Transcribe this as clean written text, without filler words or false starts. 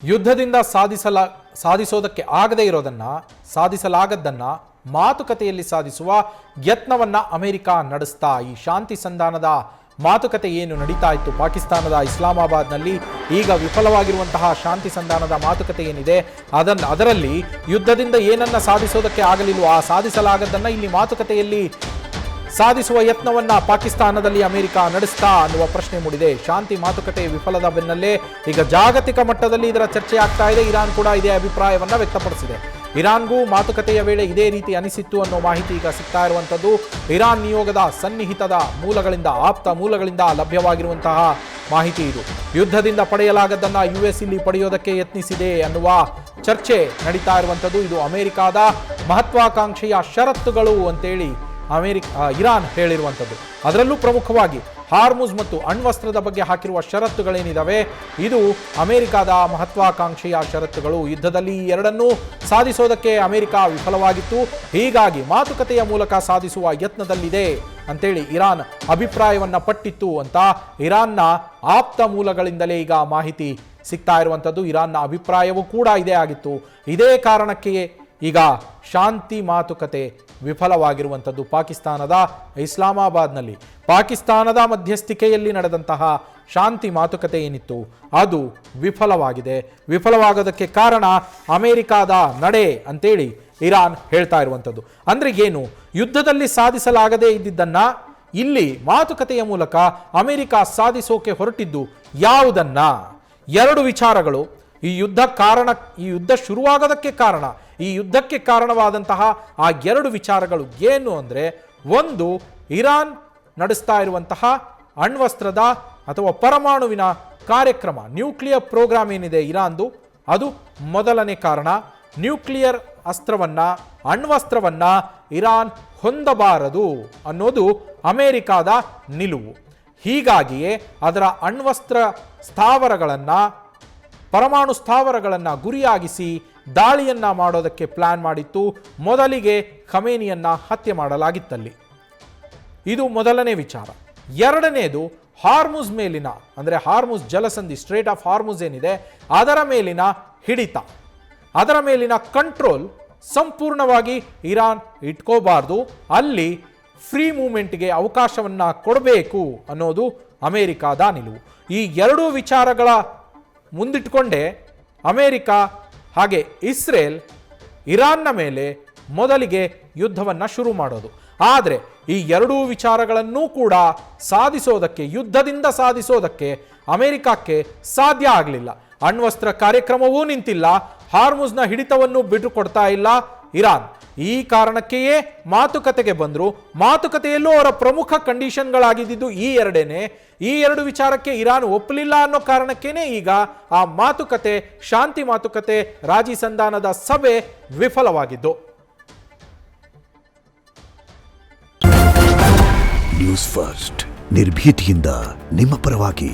ಯುದ್ಧದಿಂದ ಸಾಧಿಸೋದಕ್ಕೆ ಆಗದೇ ಇರೋದನ್ನ ಸಾಧಿಸಲಾಗದ್ದನ್ನ ಮಾತುಕತೆಯಲ್ಲಿ ಸಾಧಿಸುವ ಯತ್ನವನ್ನ ಅಮೆರಿಕ ನಡೆಸ್ತಾ ಈ ಶಾಂತಿ ಸಂಧಾನದ ಮಾತುಕತೆ ಏನು ನಡೀತಾ ಇತ್ತು ಪಾಕಿಸ್ತಾನದ ಇಸ್ಲಾಮಾಬಾದ್ನಲ್ಲಿ ಈಗ ವಿಫಲವಾಗಿರುವಂತಹ ಶಾಂತಿ ಸಂಧಾನದ ಮಾತುಕತೆ ಏನಿದೆ ಅದರಲ್ಲಿ ಯುದ್ಧದಿಂದ ಏನನ್ನ ಸಾಧಿಸೋದಕ್ಕೆ ಆಗಲಿಲ್ವೋ ಆ ಸಾಧಿಸಲಾಗದ್ದನ್ನ ಇಲ್ಲಿ ಮಾತುಕತೆಯಲ್ಲಿ ಸಾಧಿಸುವ ಯತ್ನವನ್ನ ಪಾಕಿಸ್ತಾನದಲ್ಲಿ ಅಮೆರಿಕ ನಡೆಸ್ತಾ ಅನ್ನುವ ಪ್ರಶ್ನೆ ಮೂಡಿದೆ. ಶಾಂತಿ ಮಾತುಕತೆ ವಿಫಲದ ಬೆನ್ನಲ್ಲೇ ಈಗ ಜಾಗತಿಕ ಮಟ್ಟದಲ್ಲಿ ಇದರ ಚರ್ಚೆ ಆಗ್ತಾ ಇದೆ. ಇರಾನ್ ಕೂಡ ಇದೇ ಅಭಿಪ್ರಾಯವನ್ನ ವ್ಯಕ್ತಪಡಿಸಿದೆ. ಇರಾನ್ಗೂ ಮಾತುಕತೆಯ ವೇಳೆ ಇದೇ ರೀತಿ ಅನಿಸಿತ್ತು ಅನ್ನೋ ಮಾಹಿತಿ ಈಗ ಸಿಗ್ತಾ ಇರುವಂಥದ್ದು ಇರಾನ್ ನಿಯೋಗದ ಸನ್ನಿಹಿತದ ಮೂಲಗಳಿಂದ ಆಪ್ತ ಮೂಲಗಳಿಂದ ಲಭ್ಯವಾಗಿರುವಂತಹ ಮಾಹಿತಿ ಇದು. ಯುದ್ಧದಿಂದ ಪಡೆಯಲಾಗದ್ದನ್ನ ಯುಎಸ್ ಇಲ್ಲಿ ಪಡೆಯೋದಕ್ಕೆ ಯತ್ನಿಸಿದೆ ಅನ್ನುವ ಚರ್ಚೆ ನಡೀತಾ ಇರುವಂಥದ್ದು. ಇದು ಅಮೆರಿಕಾದ ಮಹತ್ವಾಕಾಂಕ್ಷೆಯ ಷರತ್ತುಗಳು ಅಂತೇಳಿ ಇರಾನ್ ಹೇಳಿರುವಂಥದ್ದು. ಅದರಲ್ಲೂ ಪ್ರಮುಖವಾಗಿ ಹಾರ್ಮುಜ್ ಮತ್ತು ಅಣ್ವಸ್ತ್ರದ ಬಗ್ಗೆ ಹಾಕಿರುವ ಷರತ್ತುಗಳೇನಿದಾವೆ ಇದು ಅಮೆರಿಕಾದ ಮಹತ್ವಾಕಾಂಕ್ಷೆಯ ಷರತ್ತುಗಳು. ಯುದ್ಧದಲ್ಲಿ ಈ ಎರಡನ್ನೂ ಸಾಧಿಸೋದಕ್ಕೆ ಅಮೆರಿಕ ವಿಫಲವಾಗಿತ್ತು. ಹೀಗಾಗಿ ಮಾತುಕತೆಯ ಮೂಲಕ ಸಾಧಿಸುವ ಯತ್ನದಲ್ಲಿದೆ ಅಂತೇಳಿ ಇರಾನ್ ಅಭಿಪ್ರಾಯವನ್ನ ಪಟ್ಟಿತ್ತು ಅಂತ ಇರಾನ್ನ ಆಪ್ತ ಮೂಲಗಳಿಂದಲೇ ಈಗ ಮಾಹಿತಿ ಸಿಗ್ತಾ ಇರುವಂಥದ್ದು. ಇರಾನ್ನ ಅಭಿಪ್ರಾಯವೂ ಕೂಡ ಇದೇ ಆಗಿತ್ತು. ಇದೇ ಕಾರಣಕ್ಕೆ ಈಗ ಶಾಂತಿ ಮಾತುಕತೆ ವಿಫಲವಾಗಿರುವಂಥದ್ದು ಪಾಕಿಸ್ತಾನದ ಇಸ್ಲಾಮಾಬಾದ್ನಲ್ಲಿ. ಪಾಕಿಸ್ತಾನದ ಮಧ್ಯಸ್ಥಿಕೆಯಲ್ಲಿ ನಡೆದಂತಹ ಶಾಂತಿ ಮಾತುಕತೆ ಏನಿತ್ತು ಅದು ವಿಫಲವಾಗಿದೆ. ವಿಫಲವಾಗೋದಕ್ಕೆ ಕಾರಣ ಅಮೆರಿಕಾದ ನಡೆ ಅಂತೇಳಿ ಇರಾನ್ ಹೇಳ್ತಾ ಇರುವಂಥದ್ದು. ಅಂದ್ರೆ ಏನು, ಯುದ್ಧದಲ್ಲಿ ಸಾಧಿಸಲಾಗದೇ ಇದ್ದಿದ್ದನ್ನ ಇಲ್ಲಿ ಮಾತುಕತೆಯ ಮೂಲಕ ಅಮೆರಿಕ ಸಾಧಿಸೋಕೆ ಹೊರಟಿದ್ದು ಯಾವುದನ್ನ? ಎರಡು ವಿಚಾರಗಳು. ಈ ಯುದ್ಧ ಶುರುವಾಗೋದಕ್ಕೆ ಕಾರಣ, ಈ ಯುದ್ಧಕ್ಕೆ ಕಾರಣವಾದಂತಹ ಆ ಎರಡು ವಿಚಾರಗಳು ಏನು ಅಂದರೆ, ಒಂದು ಇರಾನ್ ನಡೆಸ್ತಾ ಇರುವಂತಹ ಅಣ್ವಸ್ತ್ರದ ಅಥವಾ ಪರಮಾಣುವಿನ ಕಾರ್ಯಕ್ರಮ, ನ್ಯೂಕ್ಲಿಯರ್ ಪ್ರೋಗ್ರಾಮ್ ಏನಿದೆ ಇರಾನ್ದು, ಅದು ಮೊದಲನೇ ಕಾರಣ. ನ್ಯೂಕ್ಲಿಯರ್ ಅಣ್ವಸ್ತ್ರವನ್ನ ಇರಾನ್ ಹೊಂದಬಾರದು ಅನ್ನೋದು ಅಮೆರಿಕಾದ ನಿಲುವು. ಹೀಗಾಗಿಯೇ ಅದರ ಅಣ್ವಸ್ತ್ರ ಪರಮಾಣು ಸ್ಥಾವರಗಳನ್ನು ಗುರಿಯಾಗಿಸಿ ದಾಳಿಯನ್ನ ಮಾಡೋದಕ್ಕೆ ಪ್ಲಾನ್ ಮಾಡಿತ್ತು. ಮೊದಲಿಗೆ ಖಮೇನಿಯನ್ನ ಹತ್ಯೆ ಮಾಡಲಾಗಿತ್ತಲ್ಲಿ. ಇದು ಮೊದಲನೇ ವಿಚಾರ. ಎರಡನೇದು ಹಾರ್ಮುಜ್ ಮೇಲಿನ, ಅಂದರೆ ಹಾರ್ಮುಜ್ ಜಲಸಂಧಿ, ಸ್ಟ್ರೇಟ್ ಆಫ್ ಹಾರ್ಮುಜ್ ಏನಿದೆ ಅದರ ಮೇಲಿನ ಹಿಡಿತ, ಅದರ ಮೇಲಿನ ಕಂಟ್ರೋಲ್ ಸಂಪೂರ್ಣವಾಗಿ ಇರಾನ್ ಇಟ್ಕೋಬಾರ್ದು. ಅಲ್ಲಿ ಫ್ರೀ ಮೂವ್ಮೆಂಟ್ಗೆ ಅವಕಾಶವನ್ನ ಕೊಡಬೇಕು ಅನ್ನೋದು ಅಮೆರಿಕಾದ ನಿಲುವು. ಈ ಎರಡೂ ವಿಚಾರಗಳ ಮುಂದಿಟ್ಕೊಂಡೇ ಅಮೆರಿಕ ಹಾಗೆ ಇಸ್ರೇಲ್ ಇರಾನ್ನ ಮೇಲೆ ಮೊದಲಿಗೆ ಯುದ್ಧವನ್ನು ಶುರು ಮಾಡೋದು. ಆದರೆ ಈ ಎರಡೂ ವಿಚಾರಗಳನ್ನೂ ಕೂಡ ಸಾಧಿಸೋದಕ್ಕೆ, ಯುದ್ಧದಿಂದ ಸಾಧಿಸೋದಕ್ಕೆ ಅಮೆರಿಕಕ್ಕೆ ಸಾಧ್ಯ ಆಗಲಿಲ್ಲ. ಅಣ್ವಸ್ತ್ರ ಕಾರ್ಯಕ್ರಮವೂ ನಿಂತಿಲ್ಲ, ಹಾರ್ಮುಜ್ನ ಹಿಡಿತವನ್ನು ಬಿಟ್ಟುಕೊಡ್ತಾ ಇಲ್ಲ ಇರಾನ್. ಈ ಕಾರಣಕ್ಕೆಯೇ ಮಾತುಕತೆಗೆ ಬಂದರು. ಮಾತುಕತೆಯಲ್ಲೂ ಅವರ ಪ್ರಮುಖ ಕಂಡೀಷನ್ಗಳಾಗಿದ್ದು ಈ ಎರಡೇನೆ. ಈ ಎರಡು ವಿಚಾರಕ್ಕೆ ಇರಾನ್ ಒಪ್ಪಲಿಲ್ಲ ಅನ್ನೋ ಕಾರಣಕ್ಕೇನೆ ಈಗ ಆ ಮಾತುಕತೆ, ಶಾಂತಿ ಮಾತುಕತೆ, ರಾಜಿ ಸಂಧಾನದ ಸಭೆ ವಿಫಲವಾಗಿದ್ದು. ನ್ಯೂಸ್ ಫಸ್ಟ್, ನಿರ್ಭೀತಿಯಿಂದ ನಿಮ್ಮ ಪರವಾಗಿ.